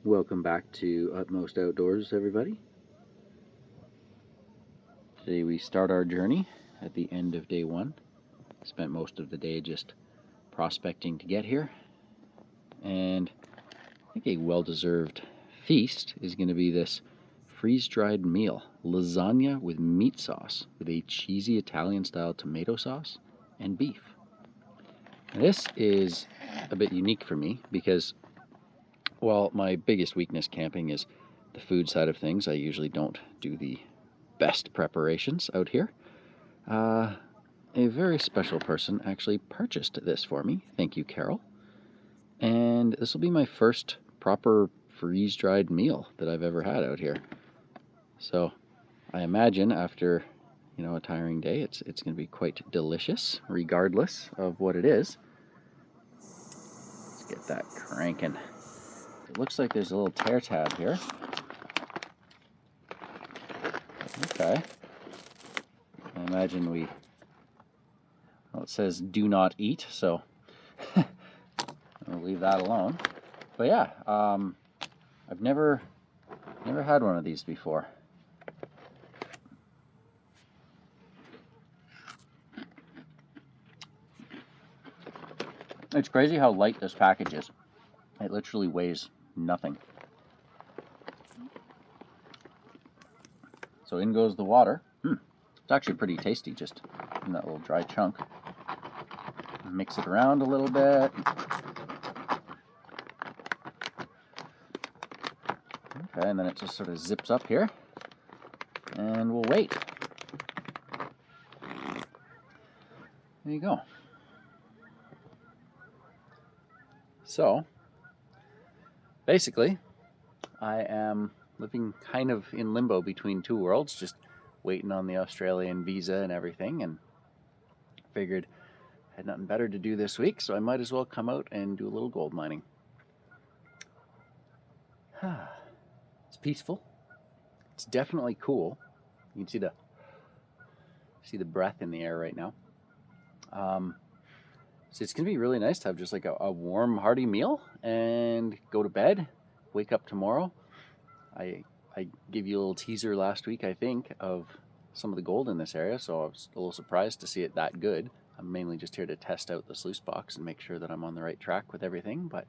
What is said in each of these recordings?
Welcome back to Utmost Outdoors, everybody. Today we start our journey at the end of day one. Spent most of the day just prospecting to get here, and I think a well-deserved feast is going to be this freeze-dried meal, lasagna with meat sauce with a cheesy Italian-style tomato sauce and beef. Now, this is a bit unique for me because, well, my biggest weakness camping is the food side of things. I usually don't do the best preparations out here. A very special person actually purchased this for me. Thank you, Carol. And this will be my first proper freeze-dried meal that I've ever had out here. So I imagine after, a tiring day, it's going to be quite delicious, regardless of what it is. Let's get that cranking. It looks like there's a little tear tab here. Okay. I imagine well, it says do not eat, so I'll leave that alone. But yeah, I've never had one of these before. It's crazy how light this package is. It literally weighs nothing. So in goes the water. It's actually pretty tasty just in that little dry chunk. Mix it around a little bit. Okay, and then it just sort of zips up here. And we'll wait. There you go. So, basically, I am living kind of in limbo between two worlds, just waiting on the Australian visa and everything, and figured I had nothing better to do this week, so I might as well come out and do a little gold mining. It's peaceful. It's definitely cool. You can see the breath in the air right now. So it's going to be really nice to have just like a warm, hearty meal and go to bed, wake up tomorrow. I gave you a little teaser last week, I think, of some of the gold in this area, so I was a little surprised to see it that good. I'm mainly just here to test out the sluice box and make sure that I'm on the right track with everything, but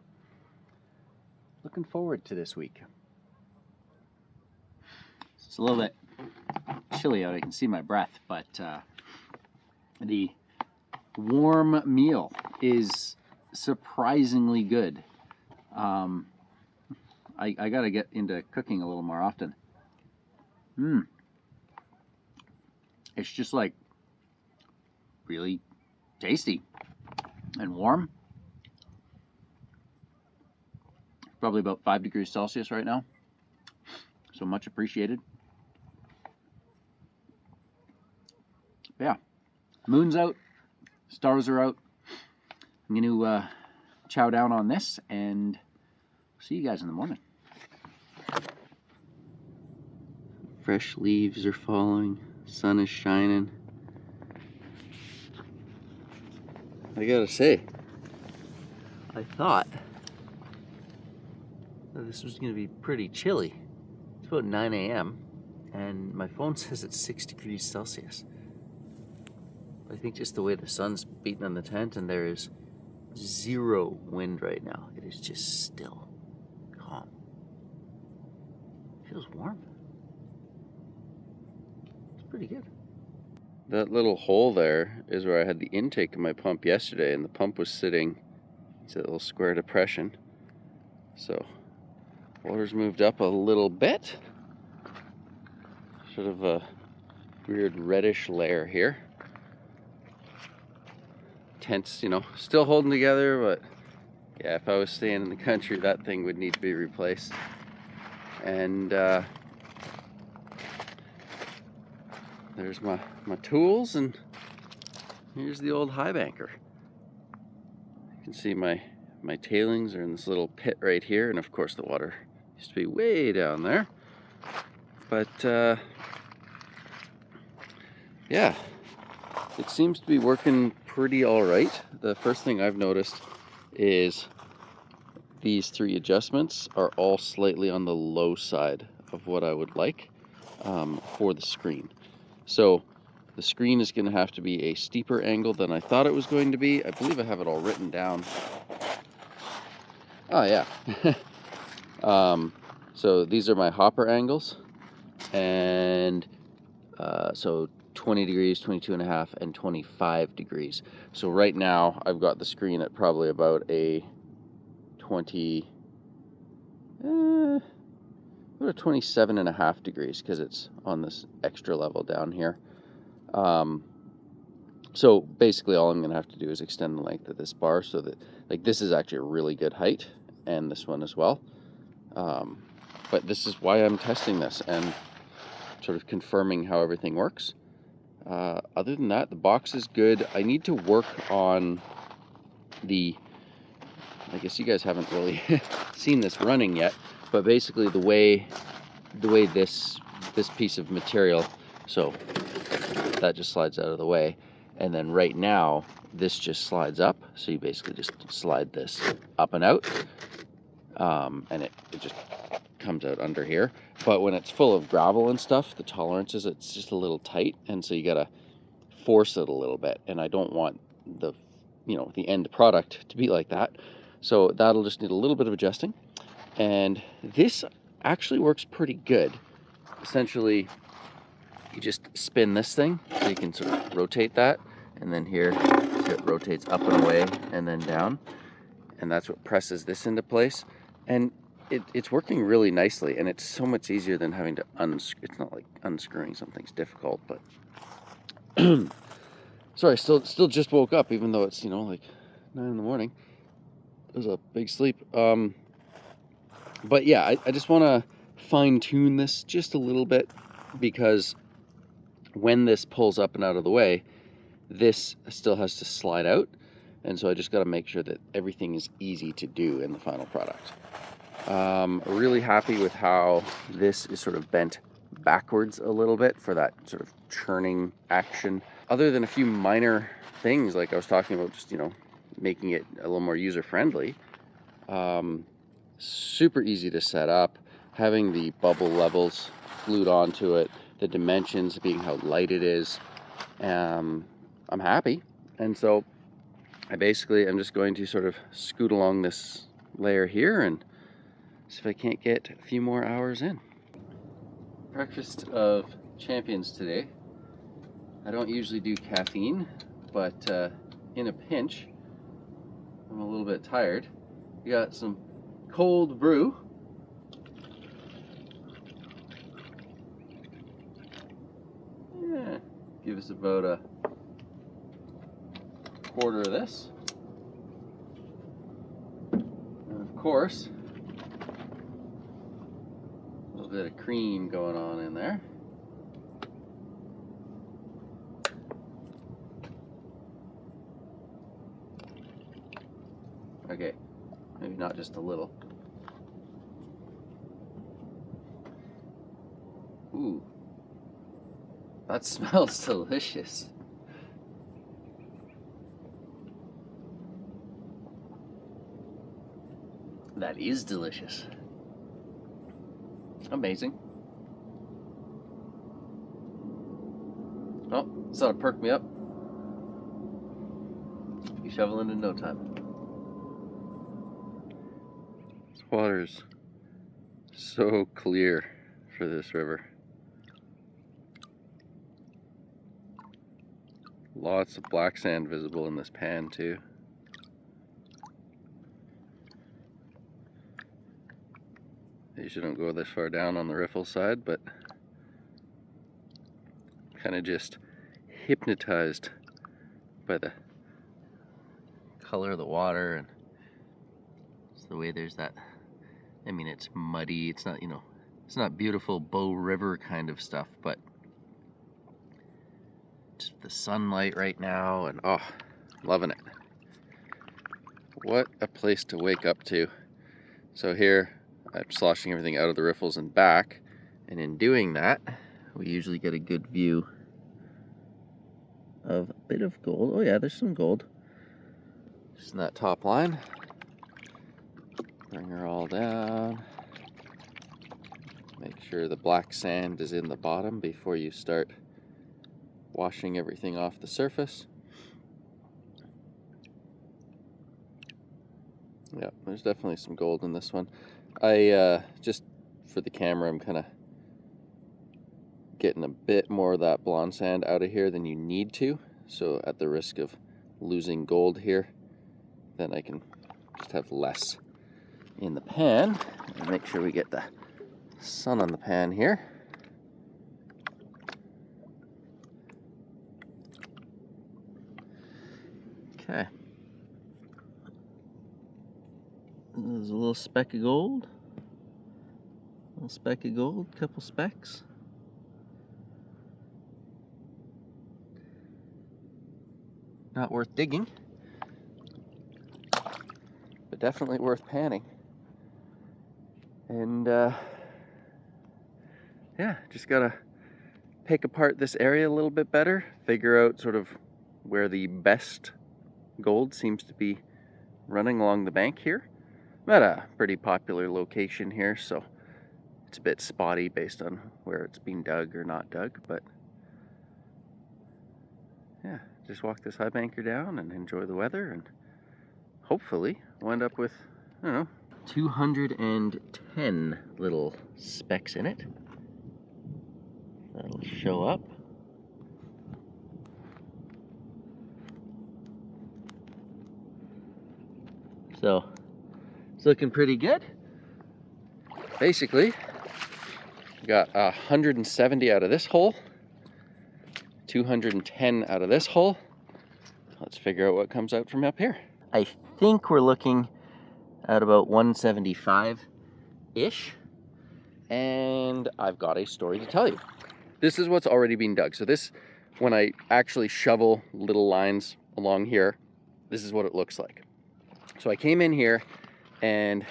looking forward to this week. It's a little bit chilly out, I can see my breath, but the warm meal is surprisingly good. I gotta get into cooking a little more often. It's just like really tasty and warm. Probably about 5 degrees Celsius right now, so much appreciated. Yeah, moon's out, stars are out. I'm going to chow down on this and see you guys in the morning. Fresh leaves are falling, sun is shining. I gotta say, I thought that this was going to be pretty chilly. It's about 9 a.m. and my phone says it's 6 degrees Celsius. I think just the way the sun's beating on the tent and there is zero wind right now. It is just still, calm. It feels warm. It's pretty good. That little hole there is where I had the intake of my pump yesterday, and the pump was sitting, it's a little square depression. So, water's moved up a little bit. Sort of a weird reddish layer here. Tent's, still holding together, but yeah, if I was staying in the country, that thing would need to be replaced. And there's my tools, and here's the old Highbanker. You can see my tailings are in this little pit right here, and of course the water used to be way down there. But yeah, it seems to be working pretty all right. The first thing I've noticed is these 3 adjustments are all slightly on the low side of what I would like for the screen. So the screen is going to have to be a steeper angle than I thought it was going to be. I believe I have it all written down. Oh yeah. So these are my hopper angles, and so 20 degrees, 22 and a half, and 25 degrees. So right now I've got the screen at probably about a 27 and a half degrees, because it's on this extra level down here. So basically all I'm going to have to do is extend the length of this bar so that, like, this is actually a really good height, and this one as well. But this is why I'm testing this and sort of confirming how everything works. Other than that, the box is good. I need to work on I guess you guys haven't really seen this running yet, but basically the way this piece of material, so that just slides out of the way, and then right now this just slides up, so you basically just slide this up and out, and it just comes out under here. But when it's full of gravel and stuff, the tolerances, it's just a little tight, and so you gotta force it a little bit, and I don't want the end product to be like that. So that'll just need a little bit of adjusting, and this actually works pretty good. Essentially, you just spin this thing, so you can sort of rotate that, and then here it rotates up and away and then down, and that's what presses this into place. And it's working really nicely, and it's so much easier than having to it's not like unscrewing something's difficult. But sorry, still just woke up, even though it's like 9 in the morning. It was a big sleep. But yeah, I just want to fine tune this just a little bit, because when this pulls up and out of the way, this still has to slide out, and so I just got to make sure that everything is easy to do in the final product. Really happy with how this is sort of bent backwards a little bit for that sort of churning action. Other than a few minor things, like I was talking about, just making it a little more user-friendly. Super easy to set up, having the bubble levels glued onto it, the dimensions being how light it is. I'm happy, and so I basically am just going to sort of scoot along this layer here and see if I can't get a few more hours in. Breakfast of champions today. I don't usually do caffeine, but in a pinch, I'm a little bit tired. We got some cold brew. Yeah, give us about a quarter of this. And of course, a little bit of cream going on in there. Okay, maybe not just a little. Ooh, that smells delicious. That is delicious. Amazing. Oh, it's not to perk me up. Be shoveling in no time. This water's so clear for this river. Lots of black sand visible in this pan too. You shouldn't go this far down on the riffle side, but kind of just hypnotized by the color of the water, and it's the way there's that, I mean, it's muddy, it's not, it's not beautiful Bow River kind of stuff, but just the sunlight right now, and oh, loving it. What a place to wake up to. So here I'm sloshing everything out of the riffles and back, and in doing that we usually get a good view of a bit of gold. Oh yeah, there's some gold just in that top line. Bring her all down. Make sure the black sand is in the bottom before you start washing everything off the surface. Yeah, there's definitely some gold in this one. I just for the camera, I'm kind of getting a bit more of that blonde sand out of here than you need to. So at the risk of losing gold here, then I can just have less in the pan. And make sure we get the sun on the pan here. Okay. There's a little speck of gold. A little speck of gold, couple specks. Not worth digging, but definitely worth panning. And yeah, just gotta pick apart this area a little bit better, figure out sort of where the best gold seems to be running along the bank here. I'm at a pretty popular location here, so it's a bit spotty based on where it's been dug or not dug, but yeah, just walk this high banker down and enjoy the weather, and hopefully we'll end up with, I don't know, 210 little specks in it. That'll show up. So it's looking pretty good. Basically, got 170 out of this hole, 210 out of this hole. Let's figure out what comes out from up here. I think we're looking at about 175-ish. And I've got a story to tell you. This is what's already been dug. So this, when I actually shovel little lines along here, this is what it looks like. So I came in here and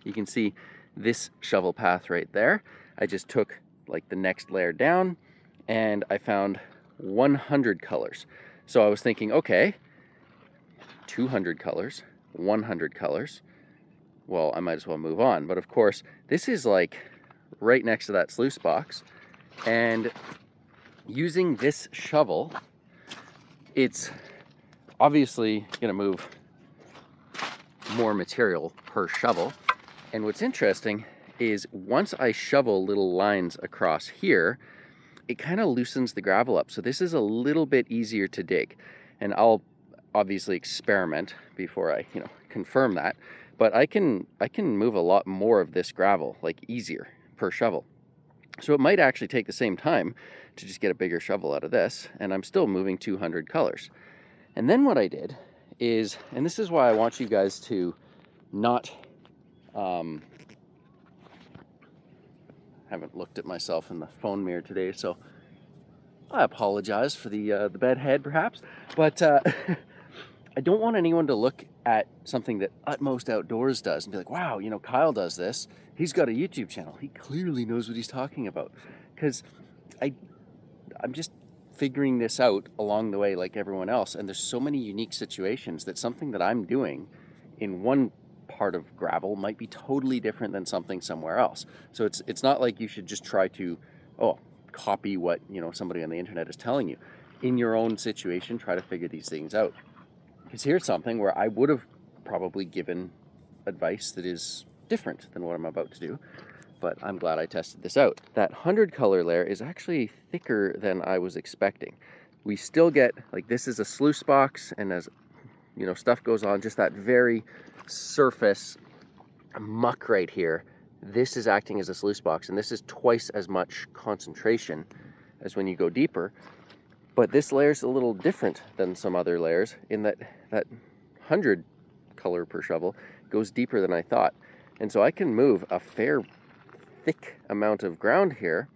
you can see this shovel path right there. I just took like the next layer down and I found 100 colors. So I was thinking, okay, 200 colors, 100 colors. Well, I might as well move on. But of course, this is like right next to that sluice box. And using this shovel, it's obviously gonna move more material per shovel. And what's interesting is once I shovel little lines across here, it kind of loosens the gravel up. So this is a little bit easier to dig. And I'll obviously experiment before I, confirm that. But I can move a lot more of this gravel, like easier per shovel. So it might actually take the same time to just get a bigger shovel out of this, and I'm still moving 200 colors. And then what I did is, and this is why I want you guys to not, haven't looked at myself in the phone mirror today, so I apologize for the bad head perhaps, but I don't want anyone to look at something that Utmost Outdoors does and be like, wow, Kyle does this. He's got a YouTube channel. He clearly knows what he's talking about. Because I'm just figuring this out along the way like everyone else. And there's so many unique situations that something that I'm doing in one part of gravel might be totally different than something somewhere else. So it's not like you should just try to, copy what, somebody on the internet is telling you. In your own situation, try to figure these things out. Because here's something where I would have probably given advice that is different than what I'm about to do, but I'm glad I tested this out. That 100 color layer is actually thicker than I was expecting. We still get, like, this is a sluice box, and as stuff goes on, just that very surface muck right here, this is acting as a sluice box, and this is twice as much concentration as when you go deeper. But this layer's a little different than some other layers in that 100 color per shovel goes deeper than I thought. And so I can move a fair thick amount of ground here.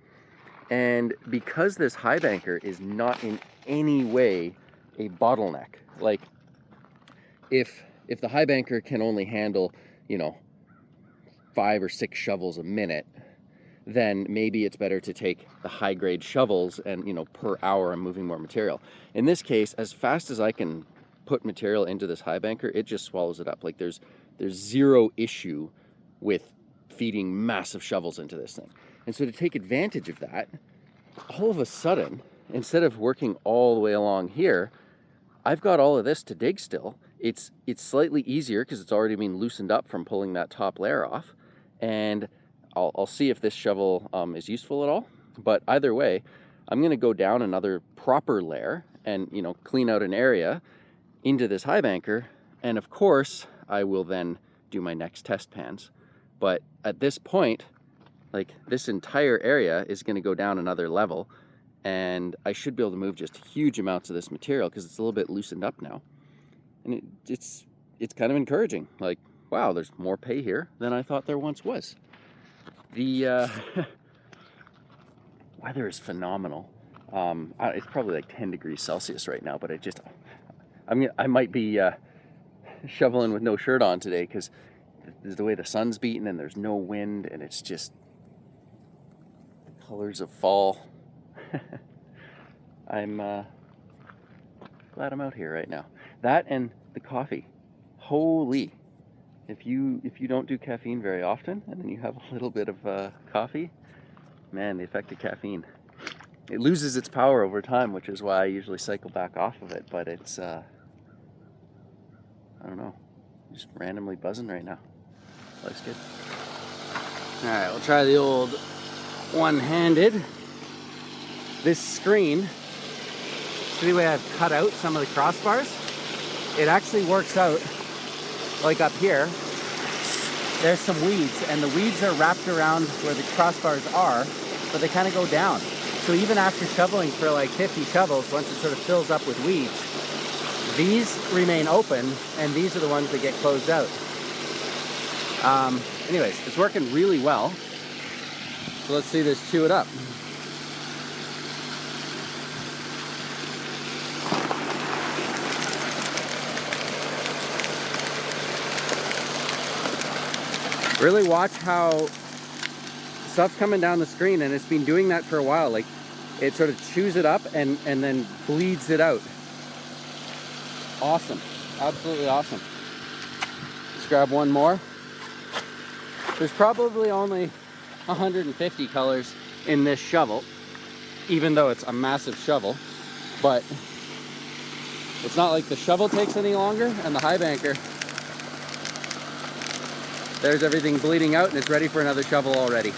And because this high banker is not in any way a bottleneck, like if the high banker can only handle, 5 or 6 shovels a minute, then maybe it's better to take the high grade shovels and, per hour I'm moving more material. In this case, as fast as I can put material into this high banker, it just swallows it up. Like there's zero issue with feeding massive shovels into this thing. And so to take advantage of that, all of a sudden, instead of working all the way along here, I've got all of this to dig still. It's slightly easier because it's already been loosened up from pulling that top layer off. And I'll see if this shovel is useful at all. But either way, I'm going to go down another proper layer and, you know, clean out an area into this high banker. And of course, I will then do my next test pans. But at this point, like, this entire area is going to go down another level, and I should be able to move just huge amounts of this material because it's a little bit loosened up now. And it's kind of encouraging. Like, wow, there's more pay here than I thought there once was. The weather is phenomenal. It's probably like 10 degrees Celsius right now, but I might be shoveling with no shirt on today because the way the sun's beating and there's no wind, and it's just the colors of fall. I'm glad I'm out here right now. That and the coffee. Holy! If you don't do caffeine very often, and then you have a little bit of coffee, man, the effect of caffeine. It loses its power over time, which is why I usually cycle back off of it. But it's I don't know, just randomly buzzing right now. Looks good. All right, we'll try the old one-handed. This screen, see the way I've cut out some of the crossbars? It actually works out like up here. There's some weeds, and the weeds are wrapped around where the crossbars are, but they kind of go down. So even after shoveling for like 50 shovels, once it sort of fills up with weeds, these remain open, and these are the ones that get closed out. Anyways, it's working really well. So let's see this chew it up. Really watch how stuff's coming down the screen, and it's been doing that for a while. Like, it sort of chews it up and then bleeds it out. Awesome, absolutely awesome. Let's grab one more. There's probably only 150 colors in this shovel, even though it's a massive shovel, but it's not like the shovel takes any longer, and the high banker, there's everything bleeding out and it's ready for another shovel already.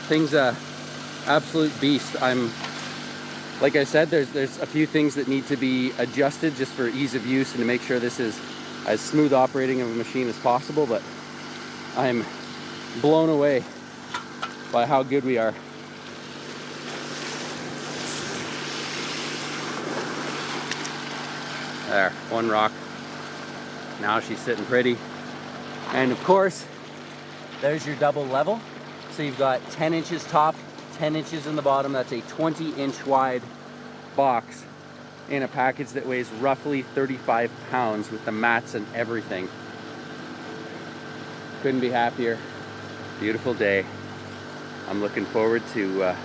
Thing's a absolute beast. Like I said, there's a few things that need to be adjusted just for ease of use and to make sure this is as smooth operating of a machine as possible, but I'm blown away by how good we are. There, one rock. Now she's sitting pretty. And of course, there's your double level. So you've got 10 inches top, 10 inches in the bottom. That's a 20-inch wide box in a package that weighs roughly 35 pounds with the mats and everything. Couldn't be happier. Beautiful day. I'm looking forward to I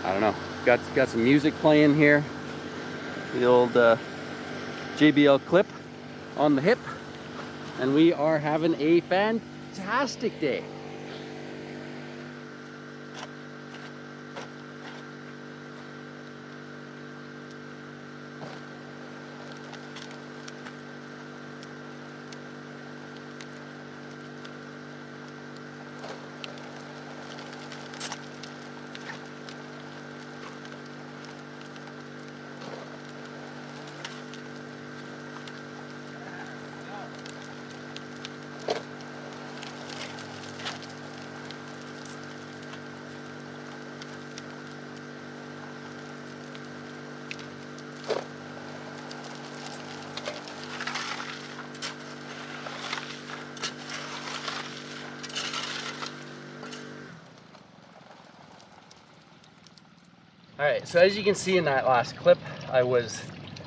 don't know, got some music playing here. The old JBL clip on the hip, and we are having a fantastic day. Alright, so as you can see in that last clip, I was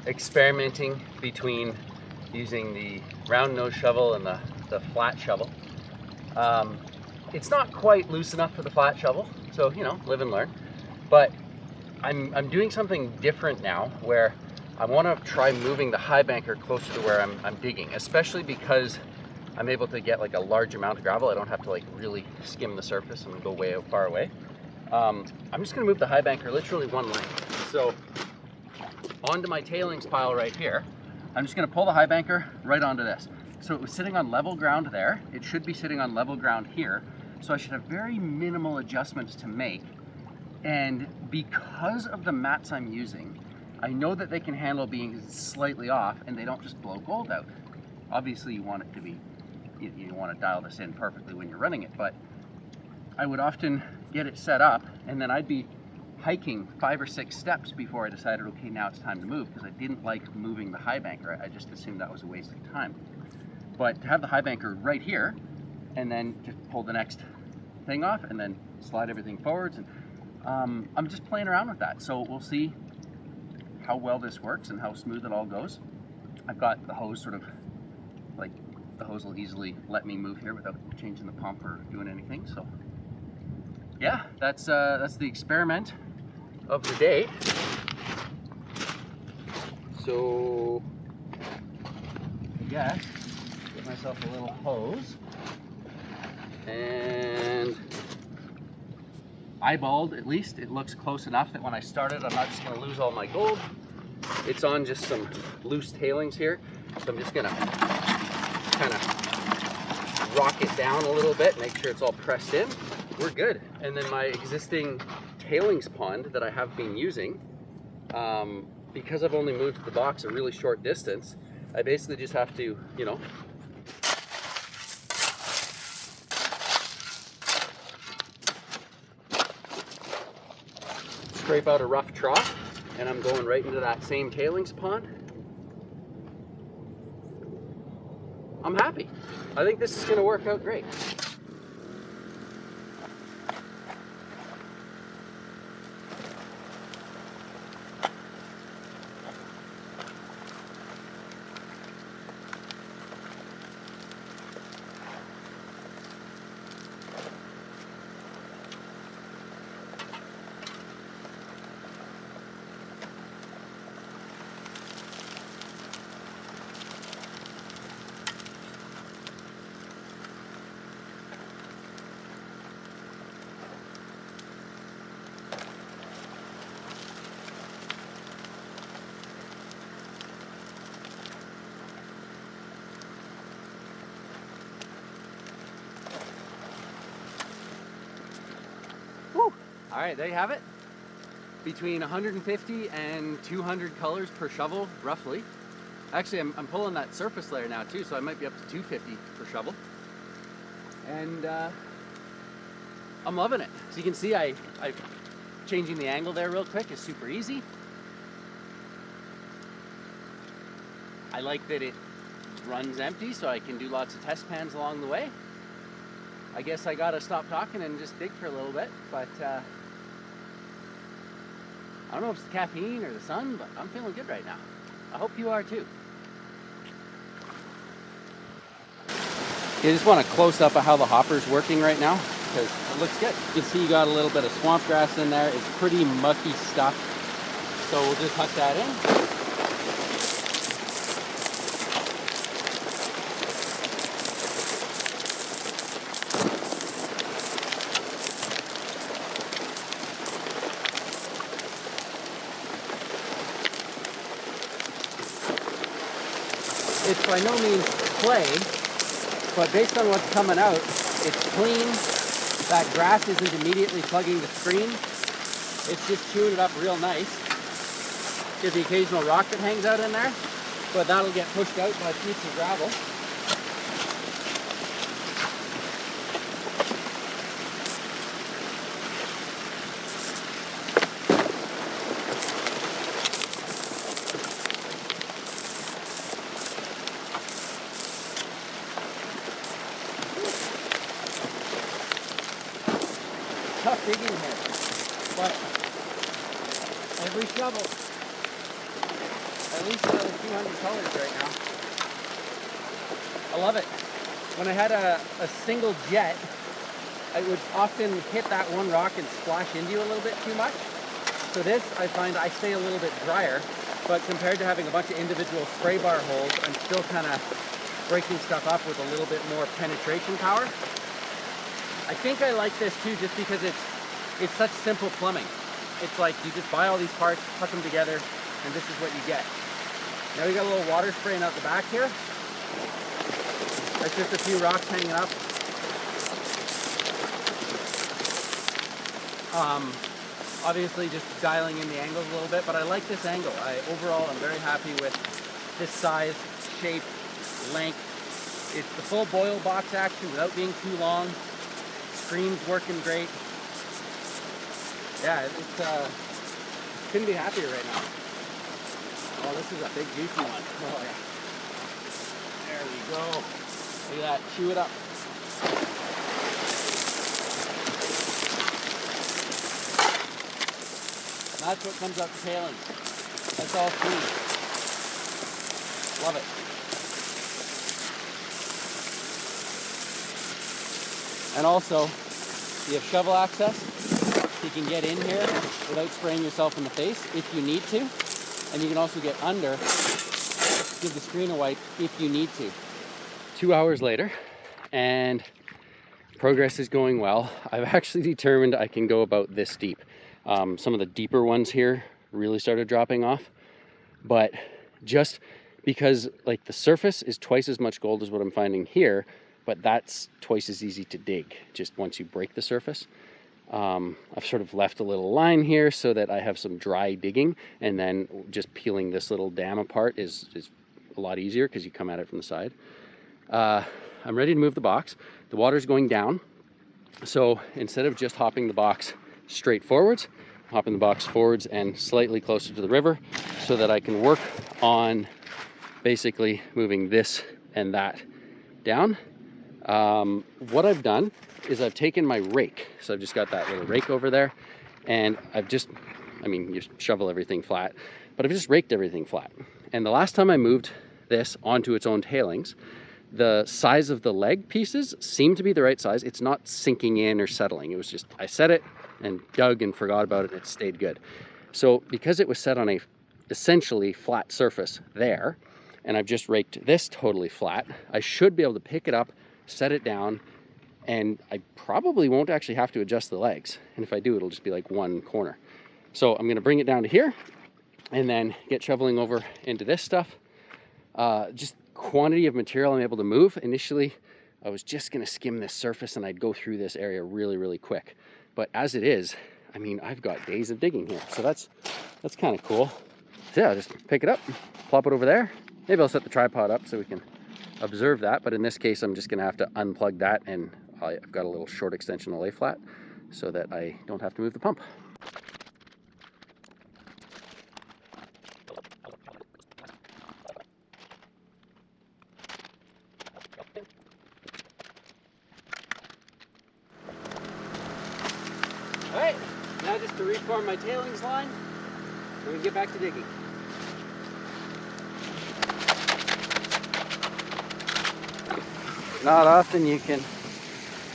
experimenting between using the round nose shovel and the flat shovel. It's not quite loose enough for the flat shovel, so, you know, live and learn. But I'm doing something different now, where I want to try moving the high banker closer to where I'm digging, especially because I'm able to get like a large amount of gravel. I don't have to like really skim the surface and go way out far away. I'm just going to move the high banker literally one length. So onto my tailings pile right here, I'm just going to pull the high banker right onto this. So it was sitting on level ground there. It should be sitting on level ground here. So I should have very minimal adjustments to make. And because of the mats I'm using, I know that they can handle being slightly off and they don't just blow gold out. Obviously you want it to be, you want to dial this in perfectly when you're running it, but I would often get it set up and then I'd be hiking 5 or 6 steps before I decided, okay, now it's time to move, because I didn't like moving the high banker. I just assumed that was a waste of time. But to have the high banker right here and then just pull the next thing off and then slide everything forwards, and I'm just playing around with that. So we'll see how well this works and how smooth it all goes. I've got the hose sort of, like, the hose will easily let me move here without changing the pump or doing anything. So yeah, that's the experiment of the day. So I guess get myself a little hose and eyeballed, at least it looks close enough that when I start it, I'm not just going to lose all my gold. It's on just some loose tailings here, so I'm just going to kind of rock it down a little bit, make sure it's all pressed in. We're good. And then my existing tailings pond that I have been using, because I've only moved the box a really short distance, I basically just have to, you know, scrape out a rough trough, and I'm going right into that same tailings pond. I'm happy. I think this is going to work out great. All right, there you have it. Between 150 and 200 colors per shovel, roughly. Actually, I'm pulling that surface layer now too, so I might be up to 250 per shovel. And I'm loving it. So you can see I changing the angle there real quick is super easy. I like that it runs empty, so I can do lots of test pans along the way. I guess I gotta stop talking and just dig for a little bit, but I don't know if it's the caffeine or the sun, but I'm feeling good right now. I hope you are too. You just want a close-up of how the hopper's working right now, because it looks good. You can see you got a little bit of swamp grass in there. It's pretty mucky stuff, so we'll just tuck that in. It's by no means clay, but based on what's coming out, it's clean. That grass isn't immediately plugging the screen. It's just chewing it up real nice. Get the occasional rock that hangs out in there, but that'll get pushed out by a piece of gravel. Tough digging here, but every shovel, at least another 200 colors right now. I love it. When I had a single jet, I would often hit that one rock and splash into you a little bit too much. So this, I find I stay a little bit drier, but compared to having a bunch of individual spray bar holes, I'm still kind of breaking stuff up with a little bit more penetration power. I think I like this too just because it's such simple plumbing. It's like you just buy all these parts, put them together, and this is what you get. Now we got a little water spraying out the back here. That's just a few rocks hanging up. Obviously just dialing in the angles a little bit, but I like this angle. Overall, I'm very happy with this size, shape, length. It's the full boil box action without being too long. Screen's working great. Yeah, couldn't be happier right now. Oh, this is a big juicy one. Oh yeah. There we go. Look at that, chew it up. That's what comes up the tailings. That's all clean. Love it. And also, you have shovel access. You can get in here without spraying yourself in the face if you need to. And you can also get under, give the screen a wipe if you need to. 2 hours later, and progress is going well. I've actually determined I can go about this deep. Some of the deeper ones here really started dropping off, but just because like the surface is twice as much gold as what I'm finding here, but that's twice as easy to dig just once you break the surface. I've sort of left a little line here so that I have some dry digging, and then just peeling this little dam apart is a lot easier because you come at it from the side. I'm ready to move the box. The water's going down, so instead of just hopping the box straight forwards, hopping the box forwards and slightly closer to the river so that I can work on basically moving this and that down. What I've done is I've taken my rake. So I've just got that little rake over there, and you shovel everything flat, but I've just raked everything flat. And the last time I moved this onto its own tailings, the size of the leg pieces seemed to be the right size. It's not sinking in or settling. It was just, I set it and dug and forgot about it, and it stayed good. So because it was set on a essentially flat surface there, and I've just raked this totally flat, I should be able to pick it up, set it down, and I probably won't actually have to adjust the legs. And if I do, it'll just be like one corner. So I'm gonna bring it down to here and then get shoveling over into this stuff. Just quantity of material I'm able to move. Initially, I was just gonna skim this surface and I'd go through this area really, really quick. But as it is, I mean, I've got days of digging here. So that's kind of cool. So yeah, just pick it up, plop it over there. Maybe I'll set the tripod up so we can observe that. But in this case, I'm just gonna have to unplug that, and I've got a little short extension to lay flat so that I don't have to move the pump. All right, now just to reform my tailings line, we can get back to digging. Not often you can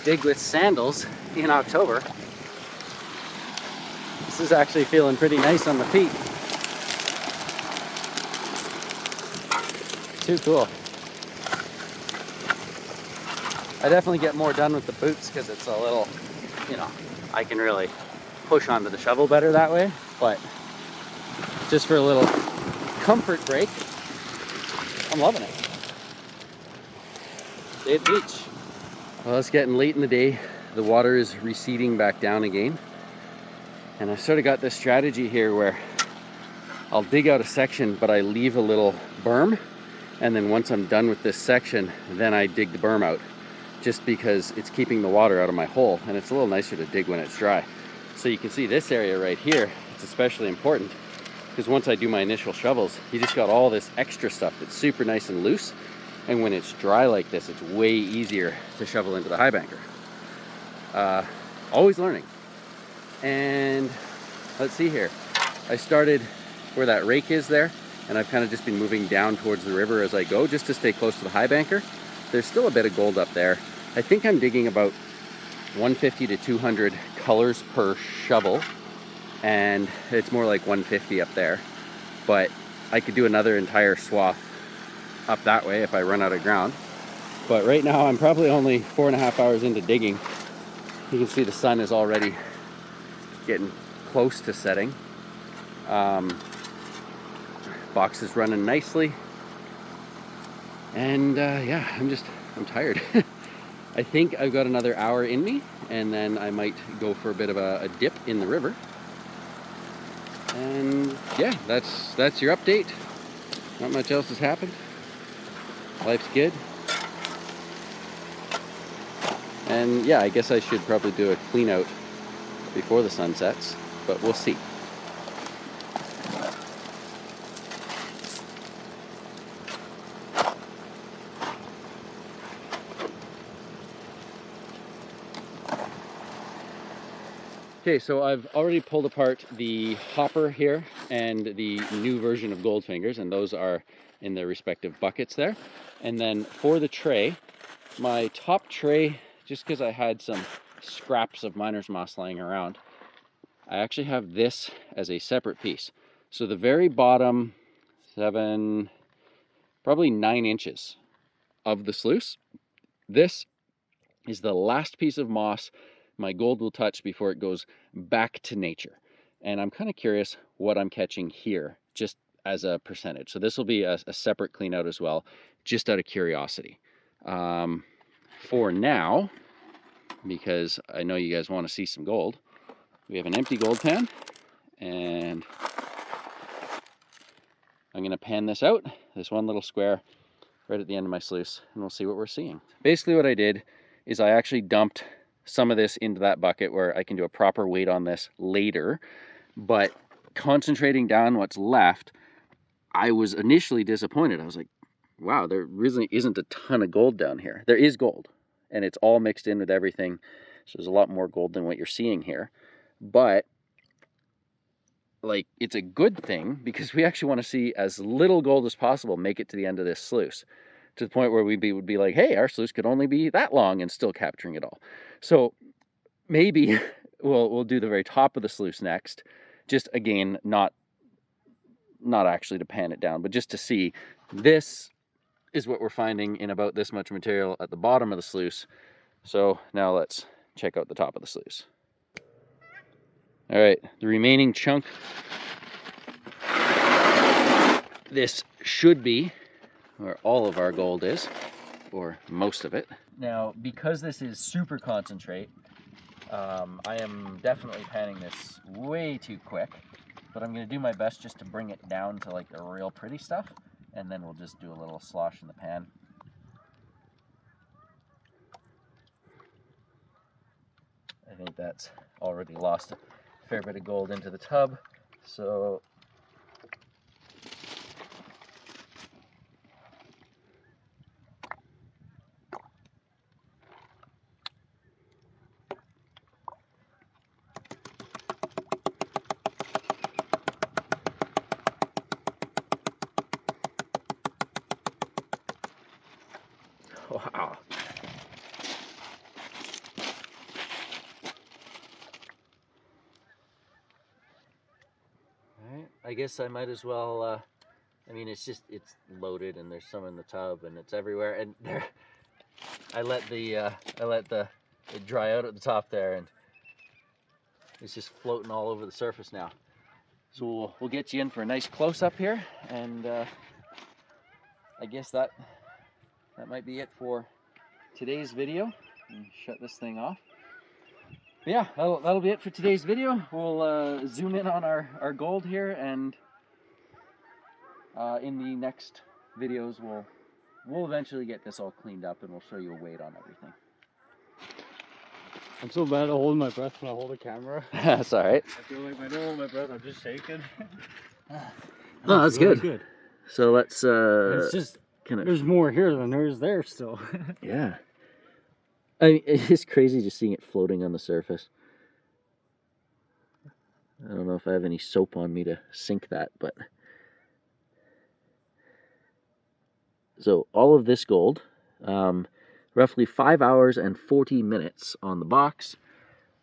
dig with sandals in October. This is actually feeling pretty nice on the feet. Too cool. I definitely get more done with the boots because it's a little, I can really push onto the shovel better that way, but just for a little comfort break, I'm loving it. Day at the beach. Well, it's getting late in the day. The water is receding back down again. And I sort of got this strategy here where I'll dig out a section, but I leave a little berm. And then once I'm done with this section, then I dig the berm out, just because it's keeping the water out of my hole. And it's a little nicer to dig when it's dry. So you can see this area right here, it's especially important because once I do my initial shovels, you just got all this extra stuff that's super nice and loose. And when it's dry like this, it's way easier to shovel into the high banker. Always learning. And let's see here. I started where that rake is there, and I've kind of just been moving down towards the river as I go, just to stay close to the high banker. There's still a bit of gold up there. I think I'm digging about 150 to 200 colors per shovel, and it's more like 150 up there. But I could do another entire swath up that way if I run out of ground. But right now I'm probably only 4.5 hours into digging. You can see the sun is already getting close to setting. Box is running nicely. And yeah, I'm tired. I think I've got another hour in me, and then I might go for a bit of a dip in the river. And yeah, that's your update. Not much else has happened. Life's good. And yeah, I guess I should probably do a clean out before the sun sets, but we'll see. Okay, so I've already pulled apart the hopper here and the new version of Goldfingers, and those are in their respective buckets there. And then for the tray, my top tray, just because I had some scraps of miner's moss lying around, I actually have this as a separate piece. So the very bottom 7, probably 9 inches of the sluice, this is the last piece of moss my gold will touch before it goes back to nature. And I'm kind of curious what I'm catching here, just as a percentage. So this will be a separate clean out as well, just out of curiosity. For now, because I know you guys want to see some gold, we have an empty gold pan, and I'm going to pan this out, this one little square right at the end of my sluice, and we'll see what we're seeing. Basically what I did is I actually dumped some of this into that bucket where I can do a proper weight on this later, but concentrating down what's left, I was initially disappointed. I was like, wow, there really isn't a ton of gold down here. There is gold, and it's all mixed in with everything, so there's a lot more gold than what you're seeing here. But like, it's a good thing because we actually want to see as little gold as possible make it to the end of this sluice, to the point where would be like, hey, our sluice could only be that long and still capturing it all. So maybe we'll do the very top of the sluice next, just again, not actually to pan it down, but just to see. This is what we're finding in about this much material at the bottom of the sluice. So now let's check out the top of the sluice. All right, the remaining chunk, this should be where all of our gold is, or most of it. Now, because this is super concentrate, I am definitely panning this way too quick, but I'm going to do my best just to bring it down to like the real pretty stuff, and then we'll just do a little slosh in the pan. I think that's already lost a fair bit of gold into the tub, so wow. Alright, I guess I might as well, I mean, it's loaded and there's some in the tub and it's everywhere, and there, I let it dry out at the top there, and it's just floating all over the surface now. So we'll get you in for a nice close-up here, and I guess that might be it for today's video. Shut this thing off. But yeah, that'll be it for today's video. We'll zoom in on our gold here, and in the next videos we'll eventually get this all cleaned up, and we'll show you a weight on everything. I'm so bad at holding my breath when I hold a camera. That's all right. I feel like if I don't hold my breath, I'm just shaking. No, that's really good. So let's it's just there's more here than there is there still. Yeah. I mean, it's crazy just seeing it floating on the surface. I don't know if I have any soap on me to sink that, but so all of this gold, roughly 5 hours and 40 minutes on the box,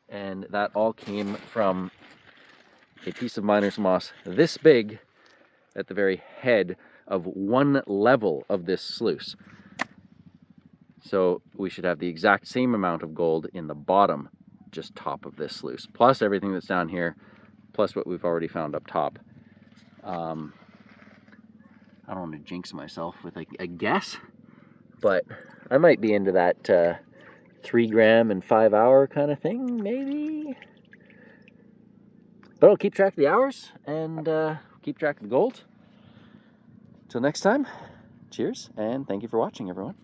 and that all came from a piece of miner's moss this big at the very head of one level of this sluice. So we should have the exact same amount of gold in the bottom, just top of this sluice, plus everything that's down here, plus what we've already found up top. I don't want to jinx myself with a guess, but I might be into that 3 gram and 5 hour kind of thing, maybe. But I'll keep track of the hours and keep track of the gold. Till next time, cheers, and thank you for watching, everyone.